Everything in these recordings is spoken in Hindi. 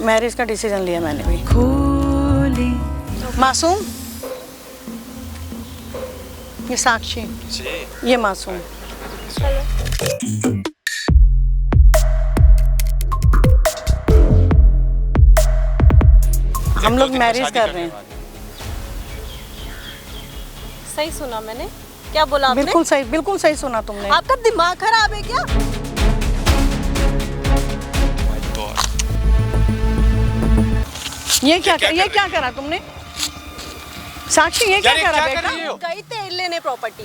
मैरिज का डिसीजन लिया मैंने भी। मासूम, ये साक्षी, ये मासूम। हम लोग मैरिज कर रहे हैं। सही सुना मैंने? क्या बोला आपने? बिल्कुल सही सुना तुमने। आपका दिमाग खराब है क्या? ये क्या करा तुमने? साक्षी ये क्या करा बेटा? गई तेल लेने property.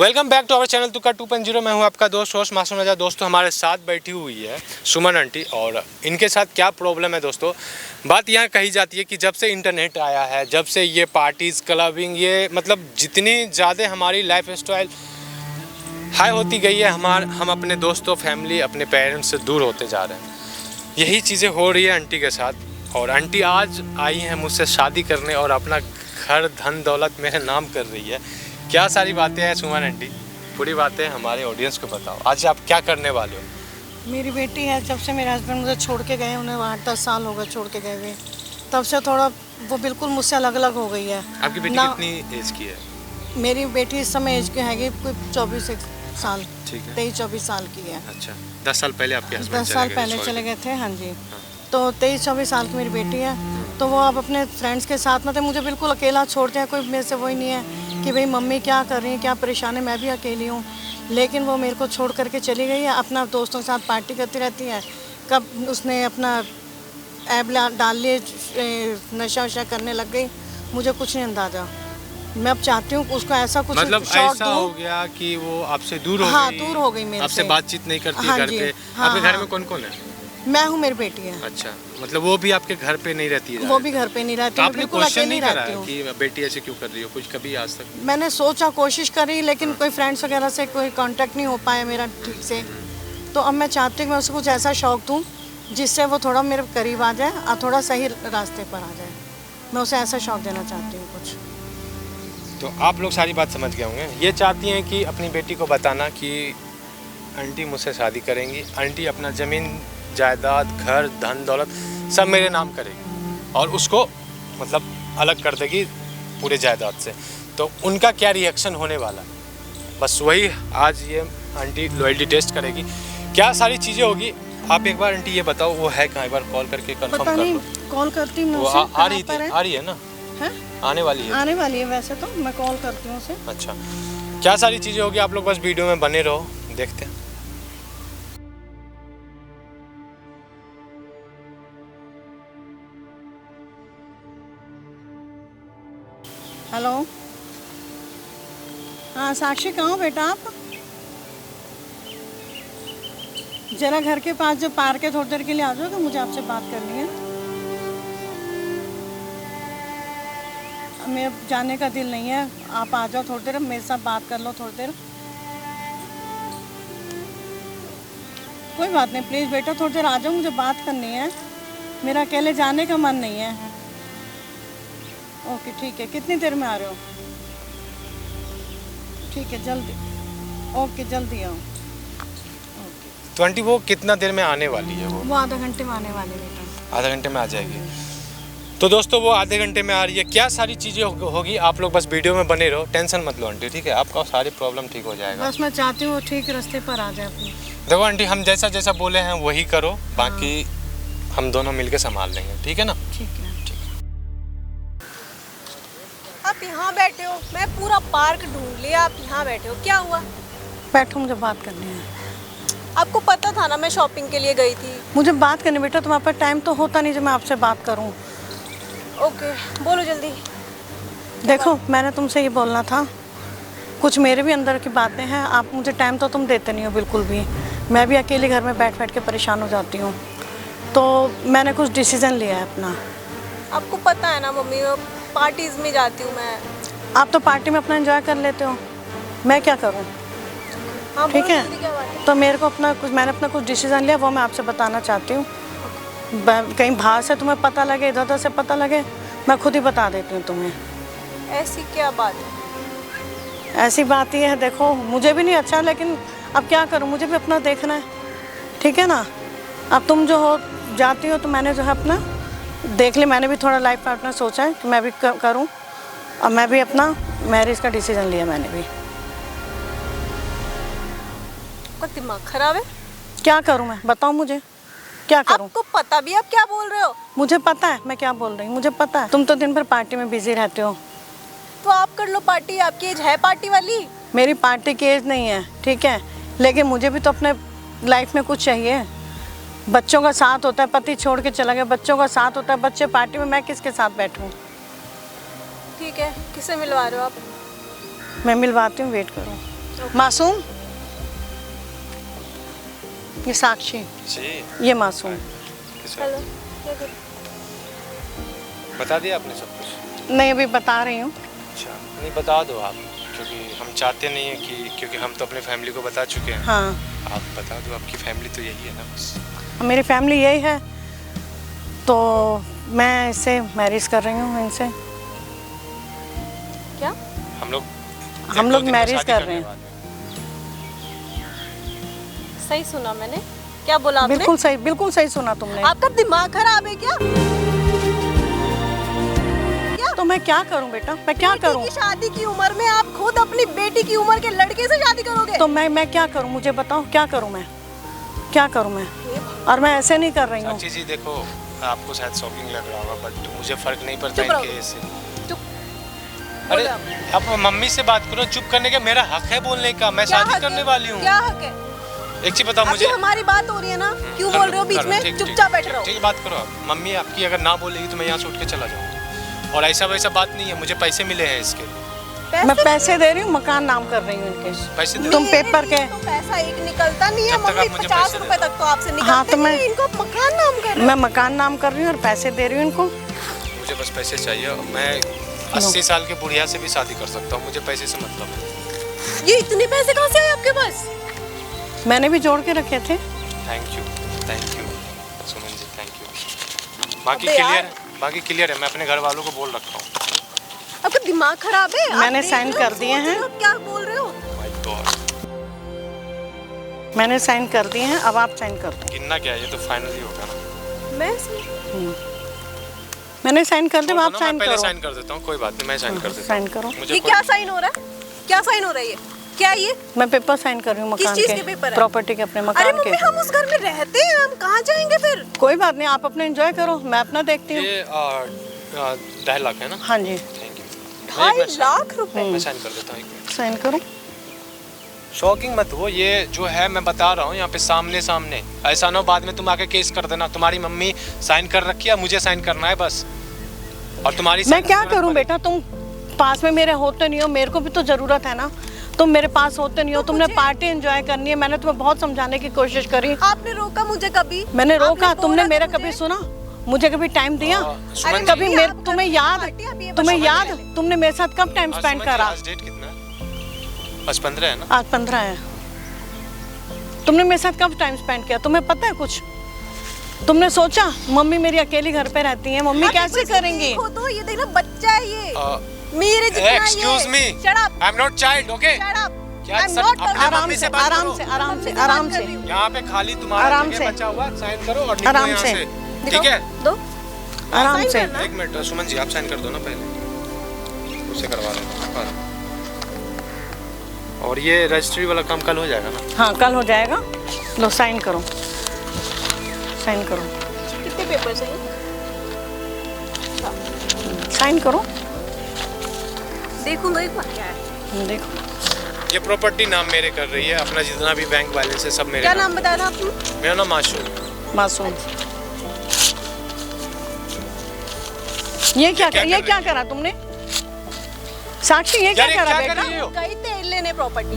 Welcome back to our channel Tukka 2.0। मैं हूं आपका दोस्त होस्ट मासूम रजा। दोस्तों हमारे साथ बैठी हुई है सुमन आंटी, और इनके साथ क्या प्रॉब्लम है दोस्तों। बात यहाँ कही जाती है कि जब से इंटरनेट आया है, जब से ये पार्टीज़ क्लबिंग, ये मतलब जितनी ज़्यादा हमारी लाइफ स्टाइल हाई होती गई है, हम अपने दोस्तों, फैमिली, अपने पेरेंट्स से दूर होते जा रहे हैं। यही चीज़ें हो रही है आंटी के साथ। और आंटी आज आई हैं मुझसे शादी करने और अपना घर धन दौलत मेरे नाम कर रही है। क्या सारी बातें हैं सुमन आंटी, पूरी बातें हमारे ऑडियंस को बताओ। आज आप क्या करने वाले हो? मेरी बेटी है, जब से मेरे हस्बैंड मुझे छोड़ के गए, उन्हें 8-10 साल हो गए छोड़ के गए हुए, तब से थोड़ा वो बिल्कुल मुझसे अलग अलग हो गई है। आपकी बेटी कितनी एज की है? मेरी बेटी इस समय एज की है कोई 24 साल, ठीक है, 23-24 साल की है। अच्छा, 10 साल पहले आपके हस्बैंड 10 साल पहले चले गए थे। हाँ जी, तो 23-24 साल की मेरी बेटी है। तो वो अब अपने फ्रेंड्स के साथ में थे, मुझे बिल्कुल अकेला छोड़ते हैं। कोई मेरे से वही नहीं है कि भाई मम्मी क्या कर रही है, क्या परेशान है, मैं भी अकेली हूँ। लेकिन वो मेरे को छोड़ करके चली गई है, अपना दोस्तों के साथ पार्टी करती रहती है। कब उसने अपना ऐप डाल लिए, नशा वशा करने लग गई, मुझे कुछ नहीं अंदाजा। मैं अब चाहती हूँ उसको ऐसा कुछ मतलब ऐसा हो गया कि वो आपसे दूर हो गई। हाँ, दूर हो गई मेरे से, आपसे बातचीत नहीं करती। हाँ घर जी, पे हाँ, आपके घर हाँ। में कौन कौन है? मैं हूँ, मेरी बेटी है। अच्छा, मतलब वो भी आपके घर पे नहीं रहती है? वो भी घर पे नहीं रहती। तो आपने बिल्कुल क्वेश्चन अकेली नहीं करा रहती हूँ कि बेटी ऐसे क्यों कर रही हो, कुछ कभी आज तक? मैंने सोचा, कोशिश करी, लेकिन कोई फ्रेंड्स वगैरह से कोई कांटेक्ट नहीं हो पाया मेरा ठीक से। तो अब मैं चाहती हूँ कि मैं उसको कुछ ऐसा शौक दूँ जिससे वो थोड़ा मेरे करीब आ जाए और थोड़ा सही रास्ते पर आ जाए। मैं उसे ऐसा शौक देना चाहती हूँ कुछ। तो आप लोग सारी बात समझ गए होंगे। ये चाहती हैं कि अपनी बेटी को बताना कि आंटी मुझसे शादी करेंगी, आंटी अपना ज़मीन जायदाद, घर, धन दौलत सब मेरे नाम करेगी और उसको मतलब अलग कर देगी पूरे जायदाद से। तो उनका क्या रिएक्शन होने वाला, बस वही आज ये आंटी लॉयल्टी टेस्ट करेगी। क्या सारी चीज़ें होगी आप एक बार आंटी ये बताओ, वो है कहाँ, एक बार कॉल करके कंफर्म कर लो। कॉल करती हूँ, वो आ रही है ना? है? आने वाली है वैसे तो, मैं कॉल करती हूँ उसे। अच्छा, क्या सारी चीज़ें होगी आप लोग बस वीडियो में बने रहो, देखते हैं। हेलो, हाँ साक्षी, कहाँ हो बेटा आप? जरा घर के पास जो पार्क है, थोड़ी देर के लिए आ जाओ, तो मुझे आपसे बात करनी है। मेरे जाने का दिल नहीं है, आप आ जाओ थोड़ी देर, मेरे साथ बात कर लो थोड़ी देर। कोई बात नहीं, प्लीज़ बेटा थोड़ी देर आ जाओ, मुझे बात करनी है। मेरा अकेले जाने का मन नहीं है। ओके ठीक है, कितनी देर में आ रहे हो? ठीक है, जल्दी। ओके, जल्दी आओ। ओके। तो आंटी वो कितना देर में आने वाली है? वो आधा घंटे में आने वाली बेटा। आधा घंटे में आ जाएगी। तो दोस्तों वो आधे घंटे में आ रही है। क्या सारी चीज़ें होगी आप लोग बस वीडियो में बने रहो, टेंशन मत लो आंटी, ठीक है? आपका सारी प्रॉब्लम ठीक हो जाएगा। बस मैं चाहती हूँ वो ठीक रास्ते पर आ जाए अपनी। देखो आंटी, हम जैसा जैसा बोले हैं वही करो, बाकी हम दोनों मिलके संभाल लेंगे, ठीक है ना? ठीक है। आप यहाँ बैठे हो, मैं पूरा पार्क ढूंढ लिया, आप यहाँ बैठे हो, क्या हुआ? बैठो, मुझे बात करनी है। आपको पता था ना मैं शॉपिंग के लिए गई थी। मुझे बात करनी बेटा, तुम्हारे पास टाइम तो होता नहीं जो मैं आपसे बात करूं। ओके, बोलो जल्दी। देखो, मैंने तुमसे ये बोलना था, कुछ मेरे भी अंदर की बातें हैं। आप मुझे टाइम तो तुम देते नहीं हो बिल्कुल भी। मैं भी अकेले घर में बैठ बैठ के परेशान हो जाती हूँ। तो मैंने कुछ डिसीज़न लिया है अपना। आपको पता है ना मम्मी, पार्टीज में जाती हूँ मैं। आप तो पार्टी में अपना एंजॉय कर लेते हो, मैं क्या करूँ? हाँ, ठीक है, क्या बात है? तो मैंने अपना कुछ डिसीज़न लिया, वो मैं आपसे बताना चाहती हूँ। कहीं बाहर से तुम्हें पता लगे, इधर उधर से पता लगे, मैं खुद ही बता देती हूँ तुम्हें। ऐसी क्या बात है? ऐसी बात ही है, देखो मुझे भी नहीं अच्छा, लेकिन अब क्या करूं, मुझे भी अपना देखना है, ठीक है ना। अब तुम जो हो जाती हो तो मैंने जो है अपना देख लिया, मैंने भी थोड़ा लाइफ पार्टनर सोचा है कि मैं भी करूं, और मैं भी अपना मैरिज का डिसीजन लिया मैंने भी। आपका दिमाग खराब है? क्या करूं मैं, बताओ मुझे क्या करूं। आपको पता भी है आप क्या बोल रहे हो? मुझे पता है मैं क्या बोल रही हूँ, मुझे पता है। तुम तो दिन भर पार्टी में बिजी रहते हो। तो आप कर लो पार्टी, आपकी एज है पार्टी वाली? मेरी पार्टी की एज नहीं है, ठीक है, लेकिन मुझे भी तो अपने लाइफ में कुछ चाहिए। बच्चों का साथ होता है, पति छोड़ के चला गया, बच्चों का साथ होता है, बच्चे पार्टी में, मैं किसके साथ बैठूं। ठीक है, किसे मिलवा रहे हो आप? मैं मिलवाती हूँ, वेट करो। मासूम, ये साक्षी, जी ये मासूम। हेलो। बता दिया आपने सब कुछ? नहीं, अभी बता रही हूँ। अच्छा, नहीं बता दो आप, क्योंकि हम चाहते नहीं हैं कि, क्योंकि हम तो अपने फैमिली को बता चुके हैं। हाँ, आप बता दो, आपकी फैमिली तो यही है ना बस। मेरी फैमिली यही है, तो मैं इससे मैरिज कर रही हूँ, इनसे क्या? हम लोग हम लोग दो दिन में मैरिज शादी कर करने रहे हैं। वाले सही सुना मैंने? क्या बोला आपने? बिल्कुल सही सुना तुमने। आपका दिमाग खराब है क्या? तो मैं क्या करूं बेटा, मैं क्या बेटी करूं। की शादी की उम्र में आप खुद अपनी बेटी की उम्र के लड़के से शादी करोगे? तो मैं क्या करूं, मुझे बताओ क्या करूं मैं, क्या करूं मैं। और मैं ऐसे नहीं कर रही हूँ। साक्षी जी देखो, आपको शायद शॉकिंग लग रहा होगा, बट मुझे फर्क नहीं पड़ता चुप रहो। इनके से। चुप। अरे बोलो आप। आप मम्मी से बात करो, चुप करने का मेरा हक है बोलने का, मैं क्या शादी हक करने है? वाली हूँ। क्या हक है? एक चीज बताओ अभी मुझे। हमारी बात हो रही है ना, क्यों बोल रहे हो बीच में? चुपचाप बैठ रहो। ठीक बात करो आप। मम्मी आपकी अगर ना बोलेगी तो मैं यहाँ से उठ के चला जाऊँगा, और ऐसा वैसा बात नहीं है, मुझे पैसे मिले हैं इसके। मैं पैसे दे रही हूँ, मकान नाम कर रही हूँ इनके। पैसे दे तुम मेरे पेपर लिए के तो पैसा एक निकलता नहीं है जब तक मम्मी, आप मुझे 50 पैसे रुपए दे तक तो आपसे निकलते हाँ, तो नहीं मैं- है। इनको मकान नाम कर रहे मैं मकान नाम कर रही हूँ और पैसे दे रही हूँ इनको। मुझे बस पैसे चाहिए, मैं 80 साल के बुढ़िया से भी शादी कर सकता हूँ, मुझे पैसे से मतलब है। हो। ये इतने पैसे कहाँ से आए आपके पास? मैंने भी जोड़ के रखे थे। Thank you Suman ji, thank you. बाकी अबे यार। क्लियर है, बाकी क्लियर है, मैं अपने घर वालों को बोल रखा हूँ। आपका दिमाग खराब है? आप मैंने देख साइन रहे हो, कर दिए सोच रहे हैं। हो, क्या बोल रहे हो? माय गॉड, मैंने साइन कर दिए हैं, अब आप साइन कर दो। गिनना क्या है, ये तो फाइनल ही होगा ना। मैंने साइन कर दिया, आप मैं साइन पहले करो। साइन कर देता हूँ, कोई बात नहीं, मैं साइन कर देता साइन हूँ। करो। मुझे ये कोई- क्या साइन हो रहा है? क्या साइन हो रहा है ये? क्या ये? मैं पेपर साइन कर रही हूँ किस मकान चीज़ के पेपर है? प्रॉपर्टी के, अपने अरे मकान मम्मी, के। हम उस घर में रहते हैं, हम कहाँ जाएंगे फिर? कोई बात नहीं, आप अपने एंजॉय करो, मैं अपना देखती हूँ। ये 2.5 लाख है ना? हाँ जी, थैंक यू। 2.5 लाख रुपए? मैं साइन कर देता हूँ, एक मिनट। साइन करो। शॉकिंग मत हो, ये जो है मैं बता रहा हूँ यहाँ पे सामने सामने, ऐसा ना हो बाद में तुम आके केस कर देना। तुम्हारी मम्मी साइन कर रखी है, मुझे साइन करना है बस, और तुम्हारी मैं क्या करूं बेटा, तुम पास में मेरे होते नहीं हो, मेरे को भी तो जरूरत है ना। तुम मेरे पास होते नहीं हो, तुमने पार्टी एंजॉय करनी है, मैंने तुम्हें बहुत समझाने की कोशिश करी। आपने रोका मुझे कभी? मैंने आपने रोका, बोला तुमने तो मेरा मुझे? कभी सुना, मुझे कभी टाइम दिया? सुमन जी, कभी मम्मी, मेरे आप तुम्हें करती याद, पार्टी, आप ये तुम्हें बताओ याद पहले। तुमने मेरे साथ कब टाइम आज स्पेंड सुमन जी, करा? आज डेट कितना है? आज 15 है ना? आज 15 है। तुमने मेरे साथ कब टाइम स्पेंड किया, तुम्हें पता है कुछ? तुमने सोचा मम्मी मेरी अकेली घर पे रहती है, मम्मी अरे कैसे बस करेंगी? देखो तो, ये देखना बच्चा है ये, मेरे जितना excuse me, shut up, I am not child, okay? Shut up. क्या आई एम सर, नॉट अपने आराम मम्मी से से बात आराम करो। से आराम से मम्मी से आराम बात से कर रही हूँ। यहाँ पे खाली तुम्हारा आराम जगह से। बचा हुआ, साइन करो और निकलो आराम यहाँ से। से, दिखाओ, ठीक है? दो। आराम साइन से। करना। एक मिनट सुमन जी, आप साइन कर दो ना पहले, उसे करवा लेना। और ये रजिस्ट्री वाला काम कल हो जाएगा ना? हाँ, कल हो जाएगा। लो साइन करो, साइन करो, कितने पेपर चाहिए? साइन करो। देखूं तो एक बार क्या है। देखो, ये प्रॉपर्टी नाम मेरे कर रही है, अपना जितना भी बैंक बैलेंस है सब मेरे क्या नाम बताया था आपने? मेरा नाम मासूम। मासूम। ये क्या क्या कर, ये कर क्या रही करा तुमने? साक्षी, ये क्या यार, ये करा क्या कर बेटा? रही हो? गई तेल लेने प्रॉपर्टी।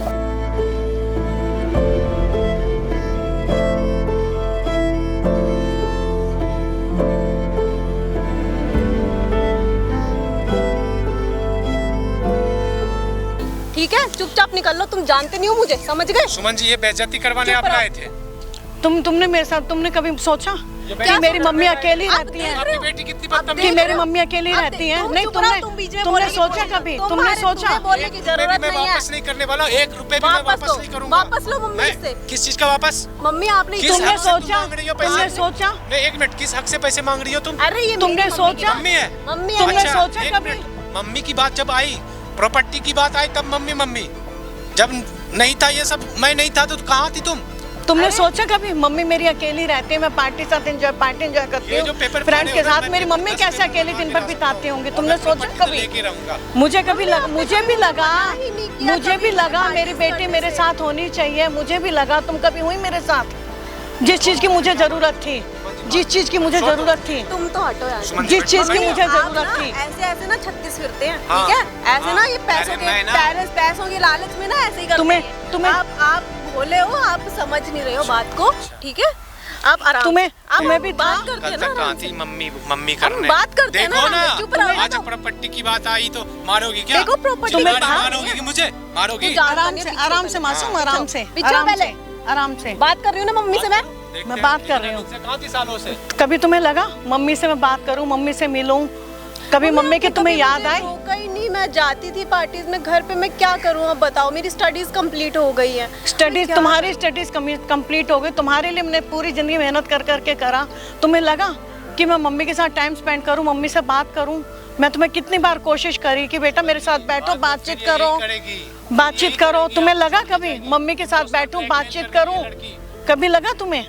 ठीक है, चुपचाप निकल लो, तुम जानते नहीं हो मुझे, समझ गए? सुमन जी, ये बेइज्जती करवाने चुप आप रहो। आए थे? तुमने मेरे साथ, तुमने कभी सोचा ये कि मेरी मम्मी अकेली आप रहती देख है, आपकी बेटी कितनी बदतमीज कि है। मेरी मम्मी अकेली अब रहती है। तुम नहीं चुप रहो, तुम बीच में तुमने बोलने की सोचा कोशिश- कभी, तुम्हारे- तुमने सोचा तुम्हें बोलने की एक रुपए भी जरूरत मैं नहीं है। वापस नहीं करने वाला, 1 रुपए भी मैं वापस नहीं करूंगा। वापस लो मम्मी मैं- से। किस चीज का वापस? मम्मी आपने किस तुमने हक से तुम सोचा, मांग रही हो पैसे? तुमने सोचा, नहीं, 1 मिनट, किस हक से पैसे मांग रही हो तुम? अरे ये तुमने मेरी मम्मी की सोचा? बात- मम्मी है। मम्मी तुमने है। सोचा एक कभी? मिनट, मम्मी की बात जब आई, प्रॉपर्टी की बात आई, तब मम्मी मम्मी। जब नहीं था ये सब, मैं नहीं था तो कहाँ थी तुम? तुमने सोचा कभी मम्मी मेरी अकेली रहती है, मैं पार्टी साथ पार्टी एंजॉय करती ये जो हूँ पेपर फ्रेंड्स फाड़े के हो, साथ। मैं मेरी मम्मी 10 कैसे पेपर अकेले दिन भर फाड़ के बिताते होंगे, और तुमने मैं सोचा प्रॉपर्टी तो कभी? लेके रहूंगा। मुझे भी लगा नहीं किया मुझे कभी भी लगा पार्टी मेरी बेटी करने मेरे से। साथ होनी चाहिए। मुझे भी लगा तुम कभी हुई मेरे साथ, जिस चीज की मुझे जरूरत थी, जिस चीज की मुझे जरूरत थी, तुम तो हटो यार। सुमन, जिस चीज की मम्मी, मुझे आप जरूरत ना थी। ऐसे ऐसे ना 36 फिरते हैं, हाँ, ठीक है? ऐसे हाँ, ना ये पैसों अरे के मैं ना- पैसों के लालच में ना ऐसे ही करते हैं। तुम्हें- आप बोले हो, आप समझ नहीं रहे हो बात को, ठीक है? आप आराम तुम्हें- से- आप तुम्हें भी बात था? करते कल हैं तक ना कहाँ आराम थी से। मम्मी मम्मी हम करने? बात करते हैं ना देखो आराम से, चुप रहो ना आज तो। प्रॉपर्टी की बात आई तो मारोगी क्या? देखो प्रॉपर्टी तुम्हें चिल्लाना, बात- मारोगी कि मुझे? मारोगी? तू जा- आराम से मासूम, आराम से, पीछे आराम पहले। से, आराम से। बात कर रही हूँ ना मम्मी से मैं। देखते मैं हैं, बात कर रही हूँ। तुमसे कहाँ थी सालों से? कभी तुम्हें लगा मम्मी से मैं बात करूं, मम्मी से मिलूं, कभी मम्मी के तुम्हें याद आए? रोका ही नहीं, मैं जाती थी पार्टीज में, घर पे मैं क्या करूँ अब बताओ? मेरी स्टडीज कंप्लीट हो गई है। स्टडीज, तुम्हारी स्टडीज कंप्लीट हो गई, तुम्हारे लिए मैंने पूरी जिंदगी मेहनत कर करके करा। तुम्हें लगा कि मैं मम्मी के साथ टाइम स्पेंड करूं, मम्मी से बात करूं? मैं तुम्हें कितनी बार कोशिश करी कि बेटा मेरे साथ बैठो, बातचीत फिर करो, यही करेगी। बातचीत करो। तुम्हें लगा कभी मम्मी के साथ बैठूं, बातचीत करूं? कभी लगा तुम्हें?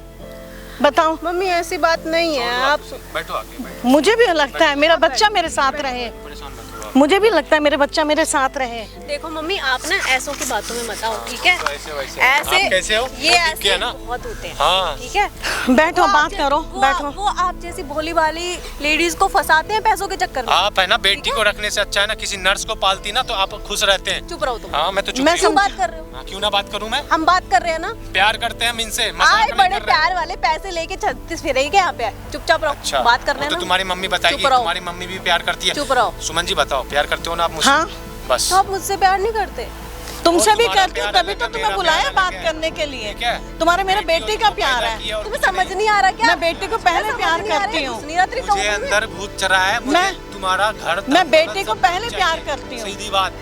बताओ। मम्मी ऐसी बात नहीं है। आप बैठो आगे, बैठो। मुझे भी लगता है मेरा बच्चा मेरे साथ रहे, परेशान मत हो आप। मुझे भी लगता है मेरे बच्चा मेरे साथ रहे। देखो मम्मी, आप ना ऐसों की बातों में मत आओ, ठीक है? तो ऐसे वैसे। ऐसे आप कैसे हो? ये दिख ऐसे गया ना? बहुत होते हैं, हाँ। ठीक है? बैठो, वो आप बात जै- करो, वो बैठो। वो आप जैसी भोली वाली लेडीज को फंसाते हैं पैसों के चक्कर में। आप है ना, बेटी को रखने से अच्छा है ना किसी नर्स को पालती ना, तो आप खुश रहते हैं। चुप रहो तुम। हाँ, मैं तो चुप मैं ही हूँ। क्यों बात कर रहे हो? हाँ, क्यों ना बात करूँ मैं? हम बात कर रहे हैं ना। प्यार करते हैं हम इनसे, आए मजाक नहीं बड़े कर रहे। प्यार वाले पैसे लेके 36 फिरेंगे क्या यहाँ पे? चुपचाप रहो। अच्छा, बात कर रहे हैं तो ना। तुम्हारी मम्मी बताएगी, चुप रहो। तुम्हारी मम्मी भी प्यार करती है। चुप रहो। सुमन जी बताओ, प्यार करते हो ना आप मुझसे? हाँ। बस। तो आप मुझसे प्यार नहीं करते? तुमसे और भी तुम्हारा करती हूँ, प्यार तभी अलग तो है, तुम्हें मेरा बुलाया प्यार बात अलग है। करने के लिए। ठीक है? तुम्हारे मेरे बेटी बेटी को का तो प्यार पैदा है। किया और तुम्हें कुछ समझ नहीं। नहीं आ रहा क्या? मैं बेटी को पहले समझ प्यार नहीं आ रहा करती है, हूँ। सुनी रात्रि मुझे कहूँ मैं। अंदर भूत चढ़ा है, मुझे मैं- तुम्हारा घर मैं दम, बेटी दौलत को सब पहले कुछ प्यार चाहिए। करती हूँ। सीधी बात।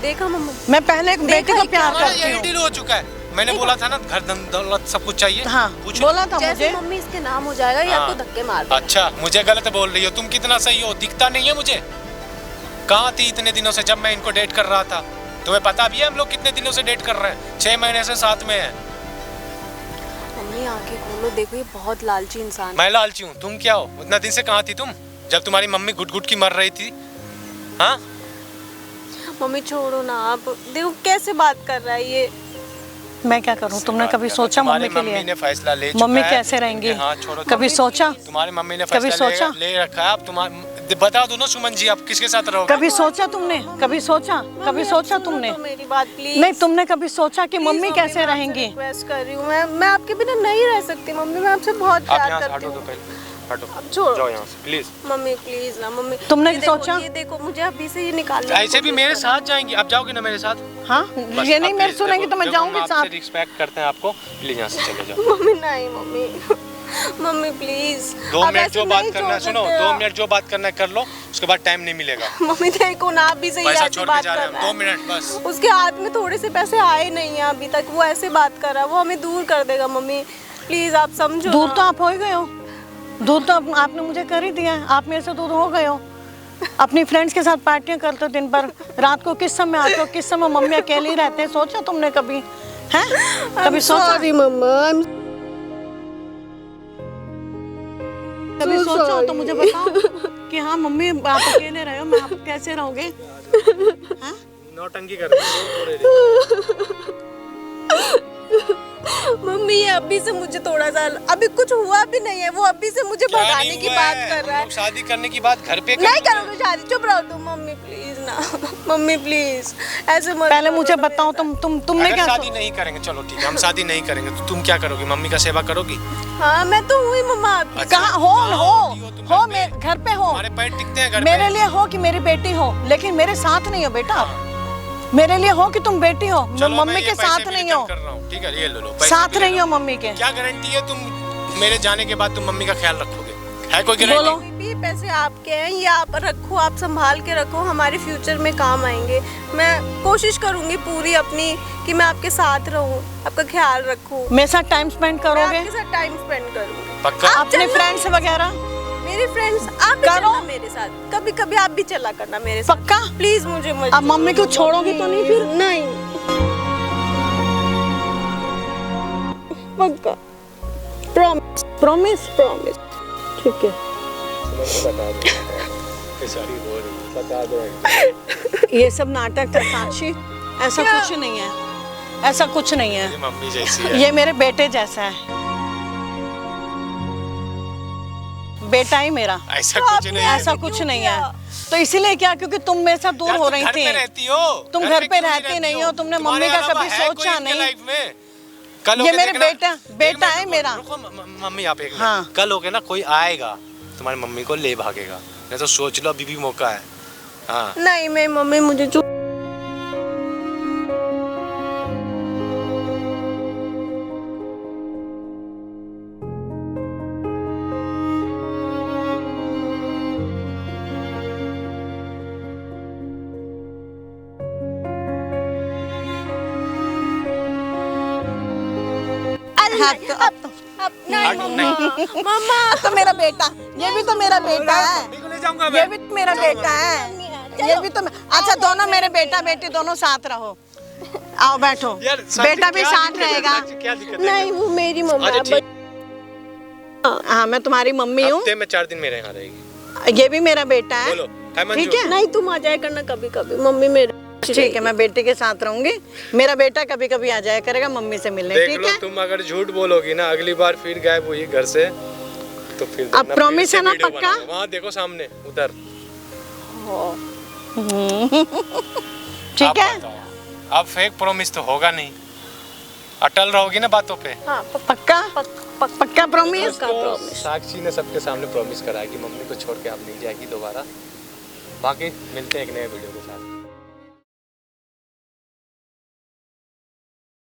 देखा मम्मी? मैं पहले एक बेटी को ही प्यार क्या? हमारा करती यही हूँ। डील हो चुका है। मैंने बोला था ना, घर धन दौलत सब कुछ चाहिए। हाँ, पूछो। बोला था जैसे मुझे। मम्मी इसके नाम हो जाएगा ये हाँ। आपको धक्के मार देगा। अच्छा, मुझे गलत बोल रही हो तुम? कितना सही हो, दिखता नहीं है मुझे? कहाँ थी इतने दिनों से जब मैं इनको डेट कर रहा था? तुम्हें पता भी है हम लोग कितने दिनों से डेट कर रहे हैं? 6 महीने से साथ में हैं। मम्मी आंखें खोलो, देखो ये बहुत लालची इंसान है। मैं लालची हूँ? तुम क्या हो? उतना दिन से कहाँ थी तुम, जब तुम्हारी मम्मी घुट घुट की मर रही थी? हाँ, मम्मी छोड़ो ना, आप देखो कैसे बात कर रहा है ये। मैं क्या करूँ? तुमने कभी सोचा मम्मी के मम्मी ने लिए फैसला ले चुका मम्मी है। कैसे रहेंगी? हाँ, छोड़ो। कभी सोचा? तुम्हारी मम्मी ने कभी फैसला सोचा? ले रखा है। अब तुम्हारे बता दो ना सुमन जी, आप किसके साथ रहोगे? कभी सोचा तुमने? कभी सोचा? कभी मम्मी, सोचा आप सुनो तुमने? तो मेरी बात प्लीज। नहीं, तुमने कभी सोचा कि मम्मी कैसे रहेंगी? रिक्वेस्ट कर रही हूँ मैं आपके बिना नहीं रह सकती मम्मी, मैं आपसे बहुत आप प्यार यहाँ से करती हटो तो हूँ। पहले, हटो। अब छोड़ो। जाओ यहाँ से प्लीज। मम्मी प्लीज ना मम्मी। तुमने ये देखो, सोचा? ये देखो मुझे अभी से ये निकालना। ऐसे भी मेरे साथ जाएंगी? आप जाओगे ना मेरे साथ? हाँ, बस, ये आप नहीं मेरे please सुनेंगी देखो, तो मैं जब जाऊंगी हम आपसे साथ। रिस्पेक्ट करते हैं आपको, प्लीज यहाँ से चले जाओ। मम्मी नहीं मम्मी मम्मी प्लीज। 2 मिनट जो बात करना है, सुनो, 2 मिनट जो बात करना है कर लो, उसके बाद टाइम नहीं मिलेगा। मम्मी देखो ना, आप भी सही पैसा ऐसी छोड़ के बात जा रहे कर हैं रहा हम, 2 है। मिनट बस। उसके हाथ में थोड़े से पैसे आए नहीं है अभी तक, वो ऐसे बात कर रहा है, वो हमें दूर कर देगा। मम्मी प्लीज आप समझो दूर ना। तो आप हो ही गए हो, दूर तो आपने मुझे कर ही दिया है। आप मेरे से दूर हो गए हो। अपनी फ्रेंड्स के साथ पार्टियां करते हो दिन भर, रात को किस समय आते हो, किस समय मम्मी अकेली रहते हैं? सोचा तुमने कभी? हैं? कभी सोचा? कभी सोचा हो तो मुझे बताओ कि हाँ मम्मी आप अकेले रहे हो, मैं आप कैसे रहोगे? हाँ? नौटंकी कर रहे हो। मम्मी ये अभी से मुझे थोड़ा सा, अभी कुछ हुआ भी नहीं है, वो अभी से मुझे क्या भगाने नहीं की हुआ बात है? कर रहा हम है। लोग शादी करने की बात घर पे नहीं करेंगे। करोगे शादी, चुप रहो तुम। मम्मी प्लीज ना मम्मी प्लीज ऐसे मत पहले करो मुझे ना बताओ तुमने अगर क्या शादी नहीं करेंगे, चलो ठीक है, हम शादी नहीं करेंगे तो तुम क्या करोगी? मम्मी का सेवा करोगी? हाँ मैं तो हुई मम्मा आपकी। अच्छा, कहाँ हो? कहाँ होती हो तुम घर पे? मैं घर पे हो, हमारे पैर टिकते हैं घर मेरे पे। लिए हो कि मेरी बेटी हो, लेकिन मेरे साथ नहीं हो बेटा आप। मेरे लिए हो कि तुम बेटी हो, चलो, मैं मम्मी ये के पैसे साथ भी नहीं रिटर्न हो, कर रहा हूँ, ठीक है, ये लो लो पैसे साथ भी ले नहीं लो। हो मम्मी के। क्या गारंटी है तुम मेरे जाने के बाद तुम मम्मी का ख्याल रखोगे? है कोई बोलो। गारंटी? भी पैसे आपके हैं, ये आप रखो, आप संभाल के रखो, हमारे फ्यूचर में काम आएंगे। मैं कोशिश करूंगी पूरी अपनी कि मैं आपके साथ रहूं, आपका ख्याल रखूं, मेरे साथ टाइम स्पेंड मैं करोगे? आपके साथ टाइम स्पेंड करूंगी। पक्का? अपने फ्रेंड्स वगैरह मेरे फ्रेंड्स आप भी करो। चलना मेरे साथ, कभी कभी आप भी चला करना मेरे साथ। पक्का? प्लीज मुझे मत। अब मम्मी को छोड़ोगी तो नहीं फिर? नहीं, पक्का, प्रॉमिस प्रॉमिस? प्रॉमिस। ठीक है। बता दो। ये सब नाटक है साक्षी, ऐसा क्या? कुछ नहीं है, ऐसा कुछ नहीं है। ये मम्मी जैसी है। ये मेरे बेटे जैसा है, बेटा ही मेरा। ऐसा कुछ नहीं है। ऐसा कुछ नहीं है। तो इसीलिए क्या, क्योंकि तुम मेरे साथ दूर यार, हो तुम रही घर पे थी। रहती हो, तुम घर पे क्यों रहती नहीं हो, तुमने तुम्हारे मम्मी का अलावा कभी है कोई सोचा इनके नहीं। लाइफ में? कल ये होके मेरे देखना, बेटा है रुको, मेरा। रुको, मम्मी आप एक मिनट। हाँ। कल होके ना कोई आएगा तुम्हारी मम्मी को ले भागेगा, नहीं तो सोच लो अभी भी मौका है। हाँ नहीं, मैं मम्मी मुझे हाँ, तो अब नहीं मम्मा तो मेरा बेटा, ये भी तो मेरा बेटा है, मम्मी को ले जाऊंगा ये मैं। भी तो मेरा बेटा है, ये भी तो अच्छा दोनों मेरे बेटा बेटी दोनों साथ रहो। आओ बैठो, यार, साक्षी, बेटा भी क्या साथ दिक्कत है? रहेगा। साक्षी, क्या दिक्कत है? नहीं, वो मेरी मम्मा अच्छा, है, ठीक। हाँ मैं तुम्हारी मम्मी हूँ, हफ्ते में 4 दिन मेरे यहाँ रहेगी। ये भी मेरा बेटा है। बोलो, है मंजू? ठीक है, नहीं तुम आ जाया करना कभी कभी, मम्मी मेरा ठीक है, मैं बेटे के साथ रहूंगी, मेरा बेटा कभी कभी आ जाया करेगा मम्मी से मिलने। देख ठीक लो, है, तुम अगर झूठ बोलोगी ना अगली बार फिर गायब हुई घर से तो फिर अब promise है ना, पक्का? वहाँ देखो सामने उधर। ठीक आप है, बताओ, अब फेक प्रॉमिस तो होगा नहीं, अटल रहोगी ना बातों पे। हाँ पक्का पक्का प्रॉमिस। तो साक्षी ने सबके सामने प्रॉमिस करा है कि मम्मी को छोड़ के आप नहीं जाएगी दोबारा। बाकी मिलते हैं एक नए वीडियो में।